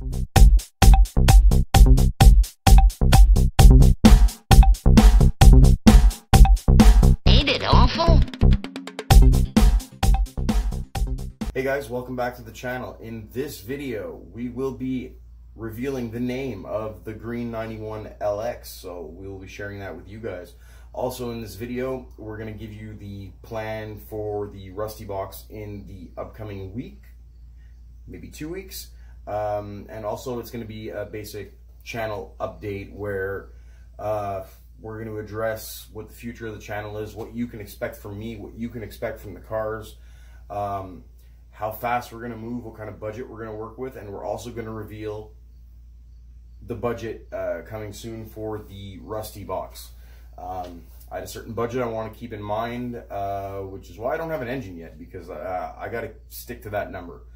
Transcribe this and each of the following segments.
Hey guys, welcome back to the channel. In this video, we will be revealing the name of the green 91 LX, so we will be sharing that with you guys. Also in this video, we're going to give you the plan for the Rusty box in the upcoming week, maybe 2 weeks, and also it's going to be a basic channel update where we're going to address what the future of the channel is, what you can expect from me, what you can expect from the cars, how fast we're going to move, what kind of budget we're going to work with, and we're also going to reveal the budget coming soon for the Rusty box. I had a certain budget I want to keep in mind, which is why I don't have an engine yet, because I got to stick to that number.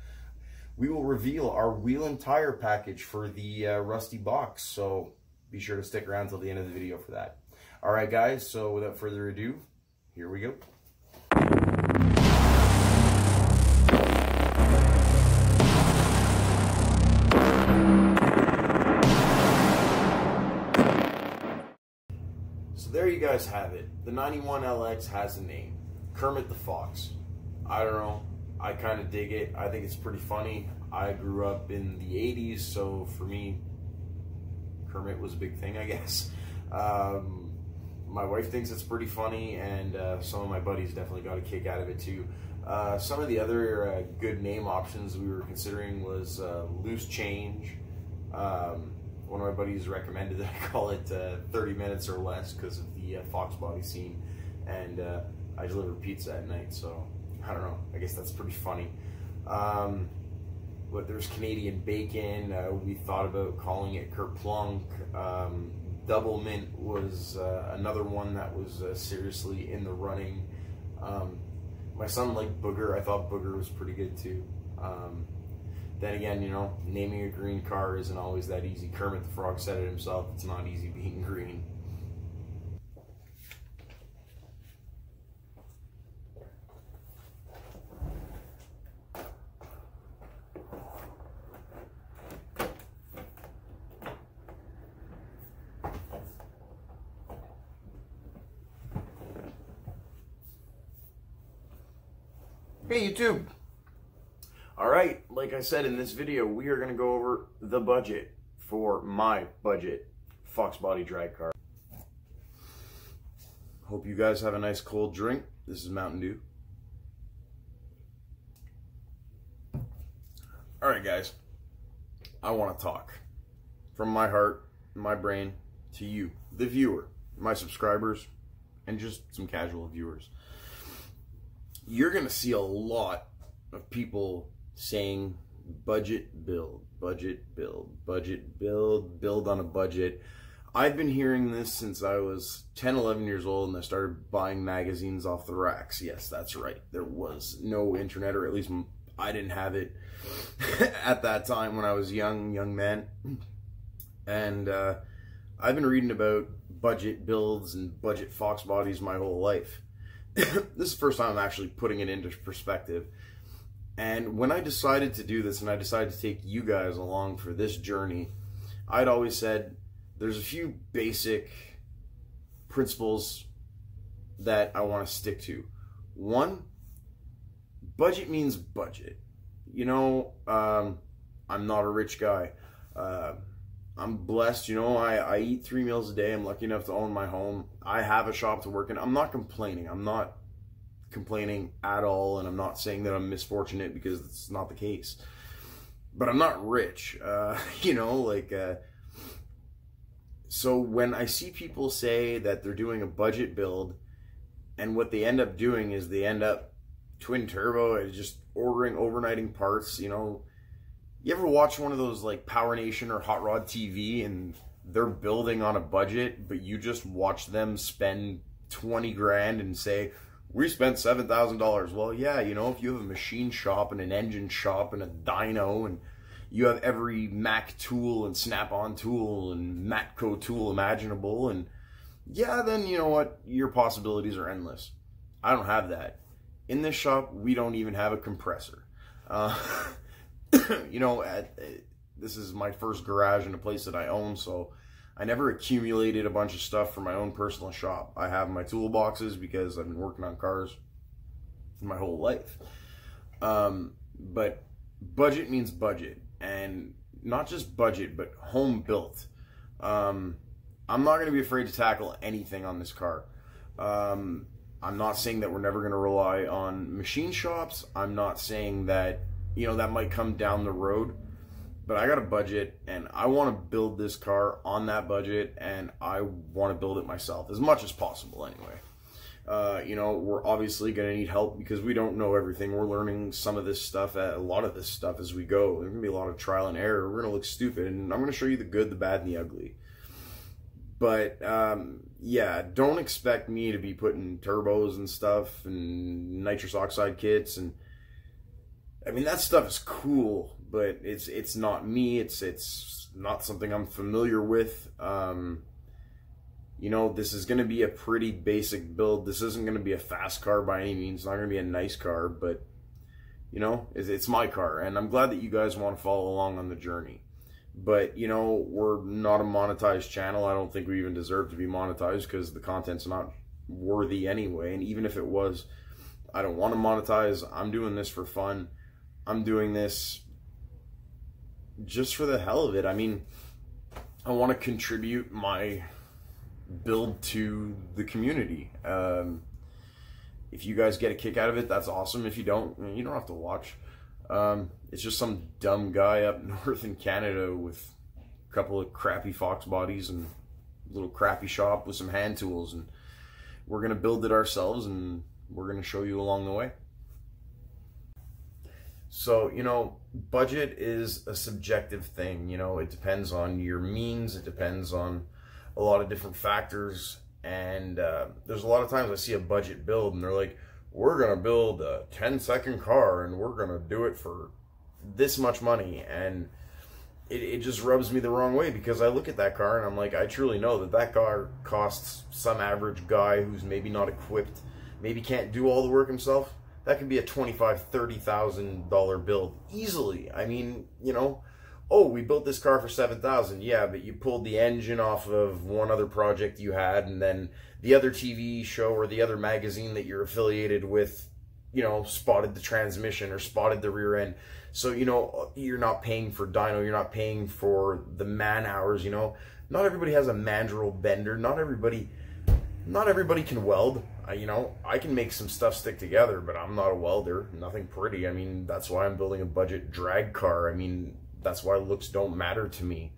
We will reveal our wheel and tire package for the Rusty box, so be sure to stick around till the end of the video for that. Alright guys, so without further ado, here we go. So there you guys have it. The 91 LX has a name. Kermit the Fox. I don't know. I kind of dig it. I think it's pretty funny. I grew up in the 80s, so for me, Kermit was a big thing, I guess. My wife thinks it's pretty funny, and some of my buddies definitely got a kick out of it too. Some of the other good name options we were considering was Loose Change. One of my buddies recommended that I call it 30 minutes or less because of the Fox body scene, and I deliver pizza at night, so I don't know, I guess that's pretty funny. But there's Canadian Bacon. We thought about calling it Kerplunk. Double Mint was another one that was seriously in the running. My son liked Booger. I thought Booger was pretty good too. Then again, you know, naming a green car isn't always that easy. Kermit the Frog said it himself, it's not easy being green. Hey YouTube! Alright, like I said in this video, we are going to go over the budget for my budget Fox body drag car. Hope you guys have a nice cold drink. This is Mountain Dew. Alright guys, I want to talk from my heart, my brain, to you, the viewer, my subscribers, and just some casual viewers. You're going to see a lot of people saying budget build, budget build, budget build, build on a budget. I've been hearing this since I was 10, 11 years old and I started buying magazines off the racks. Yes, that's right. There was no internet, or at least I didn't have it at that time when I was young man. And I've been reading about budget builds and budget Fox bodies my whole life. This is the first time I'm actually putting it into perspective. And when I decided to do this, and I decided to take you guys along for this journey, I'd always said there's a few basic principles that I want to stick to. One, budget means budget. You know, I'm not a rich guy. I'm blessed, you know, I eat 3 meals a day. I'm lucky enough to own my home. I have a shop to work in. I'm not complaining. I'm not complaining at all, and I'm not saying that I'm misfortunate, because it's not the case. But I'm not rich, you know, like, so when I see people say that they're doing a budget build, and what they end up doing is they end up twin turbo and just ordering overnighting parts, you know. You ever watch one of those like Power Nation or Hot Rod TV and they're building on a budget, but you just watch them spend 20 grand and say, we spent $7,000. Well, yeah, you know, if you have a machine shop and an engine shop and a dyno, and you have every Mac tool and Snap-on tool and Matco tool imaginable, and yeah, then you know what? Your possibilities are endless. I don't have that. In this shop, we don't even have a compressor. You know, this is my first garage in a place that I own, so I never accumulated a bunch of stuff for my own personal shop. I have my toolboxes because I've been working on cars my whole life. But budget means budget, and not just budget, but home built. I'm not going to be afraid to tackle anything on this car. I'm not saying that we're never going to rely on machine shops. I'm not saying that, you know, that might come down the road, but I got a budget and I want to build this car on that budget, and I want to build it myself as much as possible anyway. You know, we're obviously going to need help because we don't know everything. We're learning some of this stuff, a lot of this stuff as we go. There's going to be a lot of trial and error. We're going to look stupid, and I'm going to show you the good, the bad, and the ugly. But, yeah, don't expect me to be putting turbos and stuff and nitrous oxide kits. And I mean, that stuff is cool, but it's not me. It's not something I'm familiar with. You know, this is going to be a pretty basic build. This isn't going to be a fast car by any means. It's not going to be a nice car, but, you know, it's my car. And I'm glad that you guys want to follow along on the journey. But, you know, we're not a monetized channel. I don't think we even deserve to be monetized because the content's not worthy anyway. And even if it was, I don't want to monetize. I'm doing this for fun. I'm doing this just for the hell of it. I mean, I want to contribute my build to the community. If you guys get a kick out of it, that's awesome. If you don't have to watch. It's just some dumb guy up north in Canada with a couple of crappy Fox bodies and a little crappy shop with some hand tools, and we're gonna build it ourselves, and we're gonna show you along the way. So, you know, budget is a subjective thing. You know, it depends on your means. It depends on a lot of different factors. And there's a lot of times I see a budget build and they're like, we're going to build a 10-second car and we're going to do it for this much money. And it just rubs me the wrong way, because I look at that car and I'm like, I truly know that that car costs some average guy who's maybe not equipped, maybe can't do all the work himself. That could be a $25,000, $30,000 build easily. I mean, you know, oh, we built this car for $7,000. Yeah, but you pulled the engine off of one other project you had, and then the other TV show or the other magazine that you're affiliated with, you know, spotted the transmission or spotted the rear end. So, you know, you're not paying for dyno, you're not paying for the man hours, you know. Not everybody has a mandrel bender. Not everybody can weld. You know, I can make some stuff stick together, but I'm not a welder. Nothing pretty. I mean, that's why I'm building a budget drag car. I mean, that's why looks don't matter to me.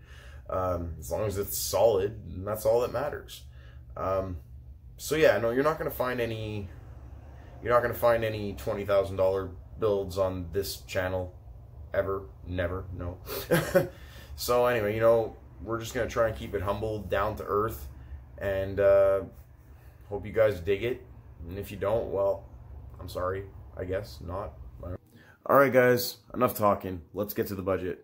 As long as it's solid, that's all that matters. So yeah, no, you're not gonna find any $20,000 builds on this channel ever, never, no. So anyway, you know, we're just gonna try and keep it humble, down to earth, and hope you guys dig it. And if you don't, well, I'm sorry, I guess not. All right, guys, enough talking. Let's get to the budget.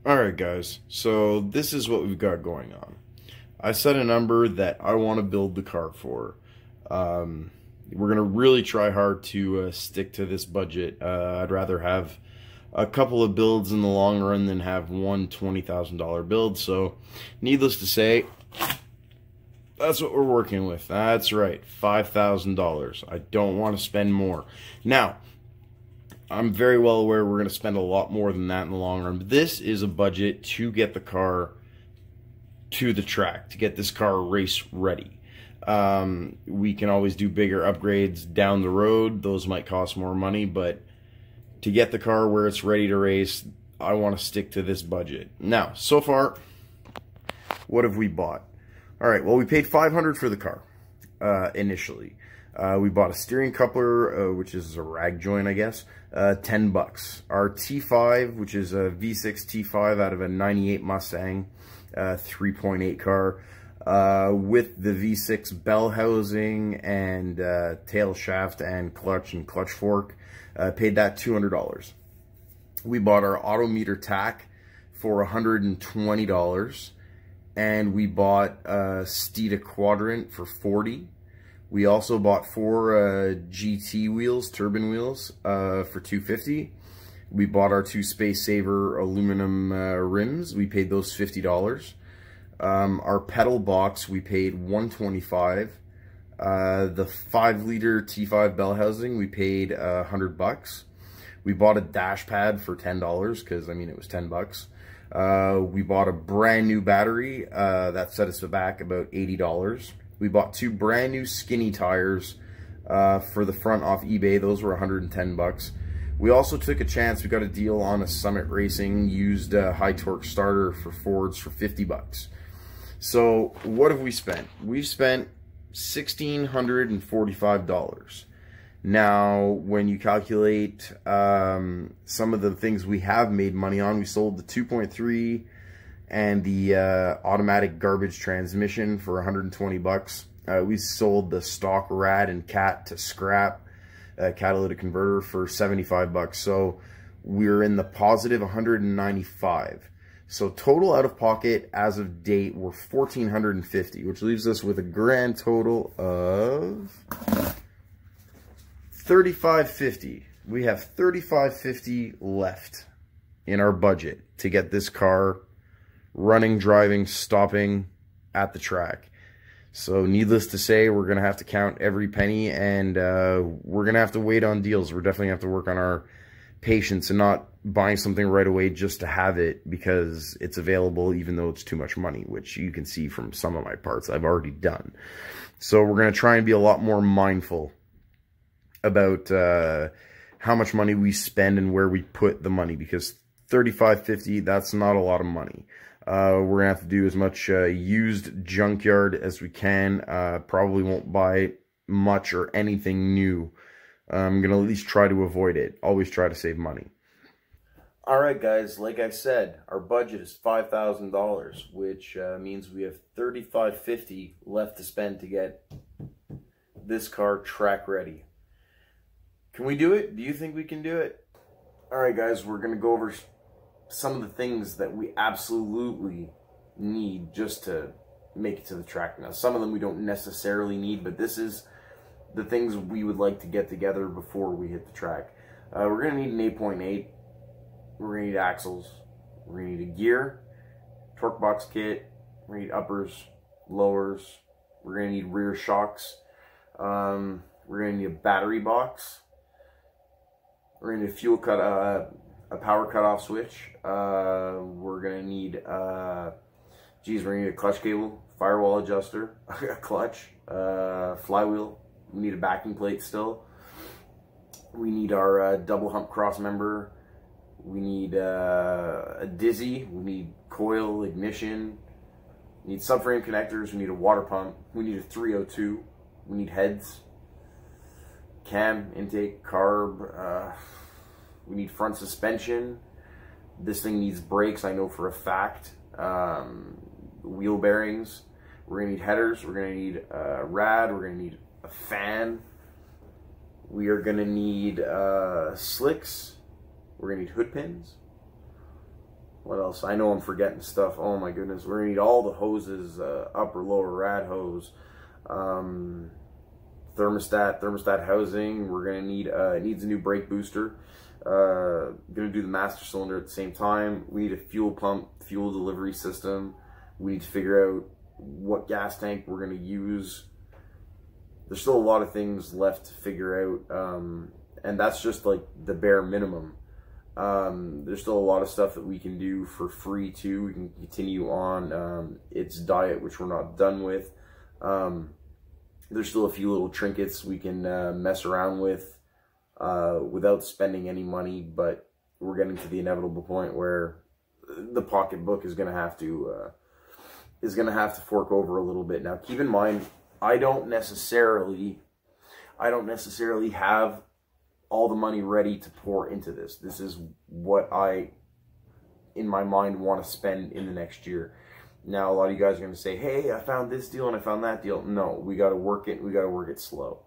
Alright guys, so this is what we've got going on. I set a number that I want to build the car for. We're going to really try hard to stick to this budget. I'd rather have a couple of builds in the long run than have one $20,000 build. So needless to say, that's what we're working with. That's right, $5,000. I don't want to spend more. Now, I'm very well aware we're going to spend a lot more than that in the long run. But this is a budget to get the car to the track, to get this car race ready. We can always do bigger upgrades down the road. Those might cost more money, but to get the car where it's ready to race, I want to stick to this budget. Now, so far, what have we bought? All right, well, we paid $500 for the car initially. We bought a steering coupler, which is a rag joint, I guess, $10. Our T5, which is a V6 T5 out of a 98 Mustang, 3.8 car, with the V6 bell housing and tail shaft and clutch fork, paid that $200. We bought our Autometer tack for $120, and we bought a Steeda Quadrant for $40. We also bought 4 GT wheels, turbine wheels, for $250. We bought our 2 Space Saver aluminum rims. We paid those $50. Our pedal box, we paid $125. The 5-liter T5 bell housing, we paid $100. We bought a dash pad for $10 because, I mean, it was $10. We bought a brand new battery that set us back about $80. We bought 2 brand new skinny tires for the front off eBay. Those were $110. We also took a chance. We got a deal on a Summit Racing used high torque starter for Fords for $50. So what have we spent? We've spent $1,645. Now, when you calculate some of the things we have made money on, we sold the 2.3 and the automatic garbage transmission for $120. We sold the stock Rad and Cat to scrap catalytic converter for $75. So we're in the positive $195. So total out of pocket as of date, we're $1,450, which leaves us with a grand total of $3,550. We have $3,550 left in our budget to get this car running, driving, stopping at the track. So needless to say, we're going to have to count every penny, and we're going to have to wait on deals. We're definitely going to have to work on our patience and not buying something right away just to have it because it's available, even though it's too much money, which you can see from some of my parts I've already done. So we're going to try and be a lot more mindful about how much money we spend and where we put the money, because $3,550, that's not a lot of money. We're going to have to do as much used junkyard as we can. Probably won't buy much or anything new. I'm going to at least try to avoid it. Always try to save money. Alright guys, like I said, our budget is $5,000, which means we have $3,550 left to spend to get this car track ready. Can we do it? Do you think we can do it? Alright guys, we're going to go over some of the things that we absolutely need just to make it to the track. Now, some of them we don't necessarily need, but this is the things we would like to get together before we hit the track. We're going to need an 8.8. We're going to need axles. We're going to need a gear, torque box kit. We're going to need uppers, lowers. We're going to need rear shocks. We're going to need a battery box. We're going to need a fuel cut, a power cutoff switch. We're going to need, we're going to need a clutch cable, firewall adjuster, a clutch, flywheel. We need a backing plate still. We need our double hump cross member. We need a dizzy. We need coil, ignition. We need subframe connectors. We need a water pump. We need a 302. We need heads, cam, intake, carb. We need front suspension. This thing needs brakes, I know for a fact. Wheel bearings. We're going to need headers. We're going to need rad. We're going to need a fan. We are going to need slicks. We're going to need hood pins. What else? I know I'm forgetting stuff. Oh my goodness. We're going to need all the hoses, upper, lower, rad hose. Thermostat housing. We're going to need, it needs a new brake booster. Going to do the master cylinder at the same time. We need a fuel pump, fuel delivery system. We need to figure out what gas tank we're going to use. There's still a lot of things left to figure out, and that's just like the bare minimum. There's still a lot of stuff that we can do for free too. We can continue on its diet, which we're not done with. There's still a few little trinkets we can mess around with without spending any money, but we're getting to the inevitable point where the pocketbook is going to have to fork over a little bit. Now, keep in mind, I don't necessarily have all the money ready to pour into this. This is what I, in my mind, want to spend in the next year. Now, a lot of you guys are going to say, hey, I found this deal and I found that deal. No, we got to work it. We got to work it slow.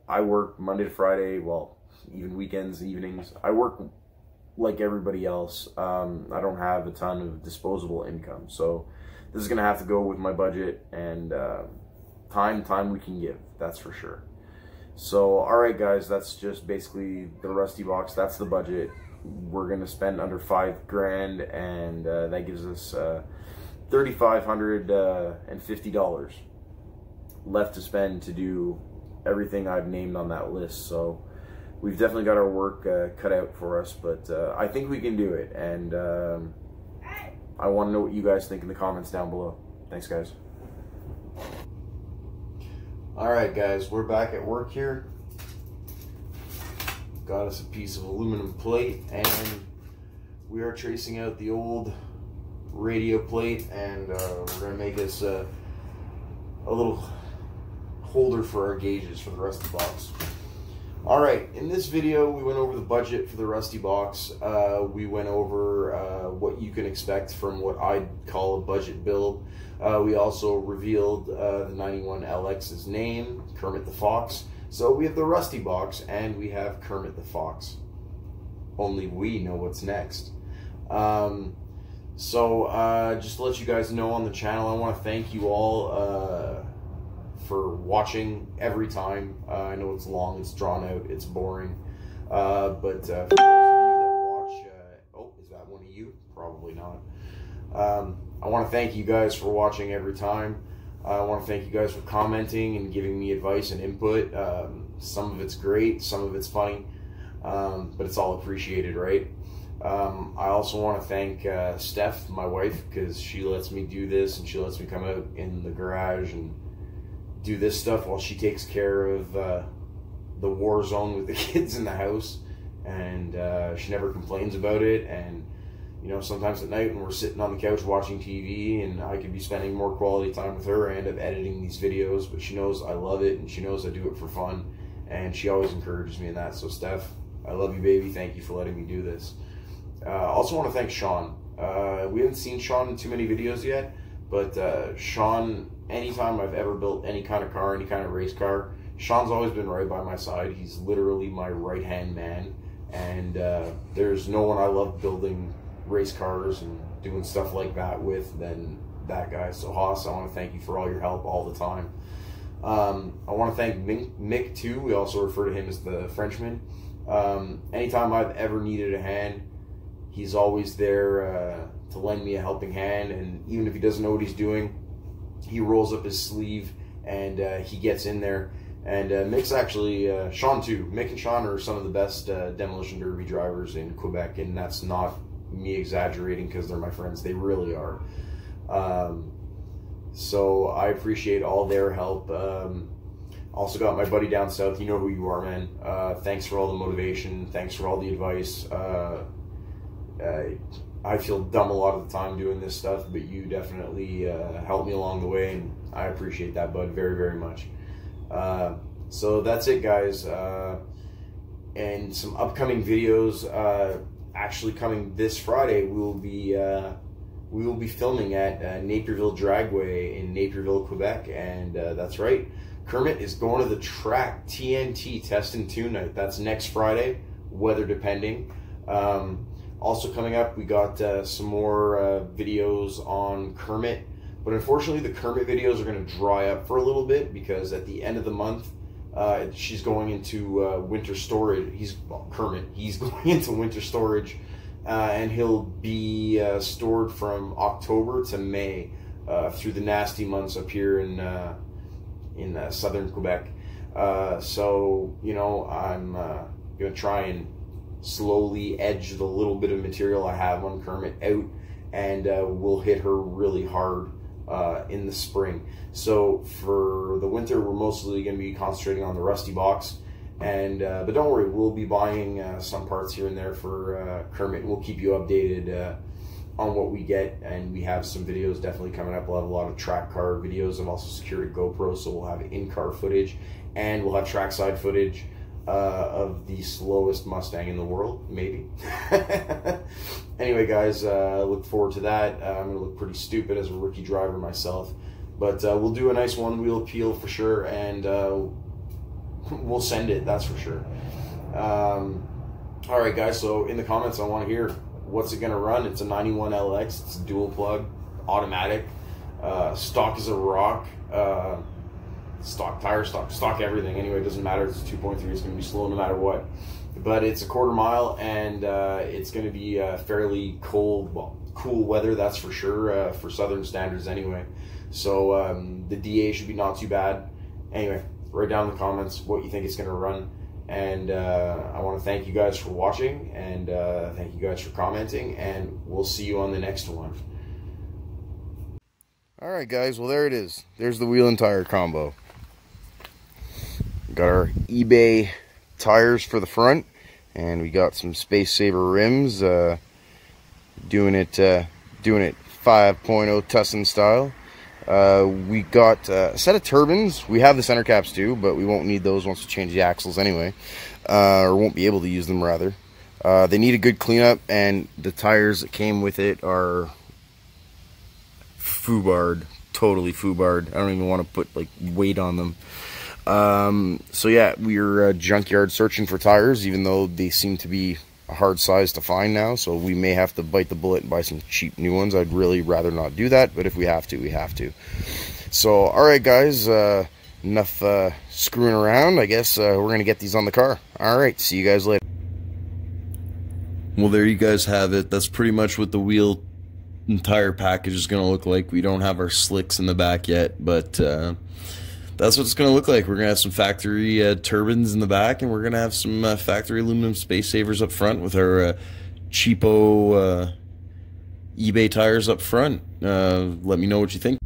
I work Monday to Friday, well, even weekends, evenings. I work like everybody else. I don't have a ton of disposable income. So this is going to have to go with my budget and time we can give. That's for sure. So, alright guys, that's just basically the Rusty box. That's the budget. We're going to spend under $5,000, and that gives us $3,550 left to spend to do everything I've named on that list. So we've definitely got our work cut out for us, but I think we can do it, and I want to know what you guys think in the comments down below. Thanks guys. Alright guys, we're back at work here. Got us a piece of aluminum plate, and we are tracing out the old radio plate, and we're going to make us a little holder for our gauges for the Rusty box. Alright, in this video we went over the budget for the Rusty box. We went over what you can expect from what I'd call a budget build. We also revealed the 91 LX's name, Kermit the Fox. So we have the Rusty box, and we have Kermit the Fox. Only we know what's next. Just to let you guys know on the channel, I want to thank you all for watching every time. I know it's long, it's drawn out, it's boring. But for those of you that watch, oh, is that one of you? Probably not. I want to thank you guys for watching every time. I want to thank you guys for commenting and giving me advice and input. Some of it's great, some of it's funny, but it's all appreciated, right? I also want to thank Steph, my wife, because she lets me do this, and she lets me come out in the garage and do this stuff while she takes care of the war zone with the kids in the house, and she never complains about it. And you know, sometimes at night when we're sitting on the couch watching TV, and I could be spending more quality time with her, I end up editing these videos, but she knows I love it, and she knows I do it for fun, and she always encourages me in that. So Steph, I love you, baby. Thank you for letting me do this. Also want to thank Sean. We haven't seen Sean in too many videos yet, but Sean, anytime I've ever built any kind of car, any kind of race car, Sean's always been right by my side. He's literally my right-hand man, and there's no one I love building race cars and doing stuff like that with than that guy. So Haas, I want to thank you for all your help all the time. I want to thank Mick too. We also refer to him as the Frenchman. Anytime I've ever needed a hand, he's always there to lend me a helping hand, and even if he doesn't know what he's doing, he rolls up his sleeve and he gets in there. And Mick's actually, Sean too, Mick and Sean are some of the best demolition derby drivers in Quebec, and that's not me exaggerating because they're my friends. They really are. So I appreciate all their help. Also got my buddy down south. You know who you are, man. Thanks for all the motivation. Thanks for all the advice. I feel dumb a lot of the time doing this stuff, but you definitely helped me along the way, and I appreciate that, bud, very, very much. So that's it, guys. And some upcoming videos. Actually, coming this Friday, we will be filming at Naperville Dragway in Naperville, Quebec, and that's right, Kermit is going to the track, TNT Test and Tune Night. That's next Friday, weather depending. Also coming up, we got some more videos on Kermit, but unfortunately the Kermit videos are going to dry up for a little bit because at the end of the month, she's going into winter storage. Kermit, he's going into winter storage, and he'll be stored from October to May through the nasty months up here in southern Quebec. So, you know, I'm going to try and slowly edge the little bit of material I have on Kermit out, and we'll hit her really hard in the spring. So for the winter, we're mostly going to be concentrating on the Rusty box, and but don't worry, we'll be buying some parts here and there for Kermit. We'll keep you updated on what we get, and we have some videos definitely coming up. We'll have a lot of track car videos. I've also secured a GoPro, so we'll have in-car footage, and we'll have trackside footage of the slowest Mustang in the world, maybe. Anyway, guys, look forward to that. I'm going to look pretty stupid as a rookie driver myself, but we'll do a nice one-wheel peel for sure, and we'll send it, that's for sure. Alright, guys, so in the comments, I want to hear, what's it going to run? It's a 91 LX, it's dual plug, automatic, stock as a rock. stock tires, stock everything. Anyway, it doesn't matter. It's 2.3. It's going to be slow no matter what. But it's a quarter mile, and it's going to be fairly cold, well, cool weather, that's for sure, for southern standards anyway. So the DA should be not too bad. Anyway, write down in the comments what you think it's going to run. And I want to thank you guys for watching, and thank you guys for commenting, and we'll see you on the next one. Alright guys, well there it is. There's the wheel and tire combo. Got our eBay tires for the front, and we got some Space Saver rims, doing it 5.0 Tussin style. We got a set of turbines. We have the center caps too, but we won't need those once we change the axles anyway, or won't be able to use them rather. They need a good cleanup, and the tires that came with it are foobarred, totally foobarred. I don't even want to put like weight on them. So yeah, we're junkyard searching for tires, even though they seem to be a hard size to find now, so we may have to bite the bullet and buy some cheap new ones. I'd really rather not do that, but if we have to, we have to. So alright guys, enough screwing around. I guess we're gonna get these on the car. Alright, see you guys later. Well, there you guys have it. That's pretty much what the wheel and tire package is gonna look like. We don't have our slicks in the back yet, but that's what it's going to look like. We're going to have some factory turbines in the back, and we're going to have some factory aluminum Space Savers up front with our cheapo eBay tires up front. Let me know what you think.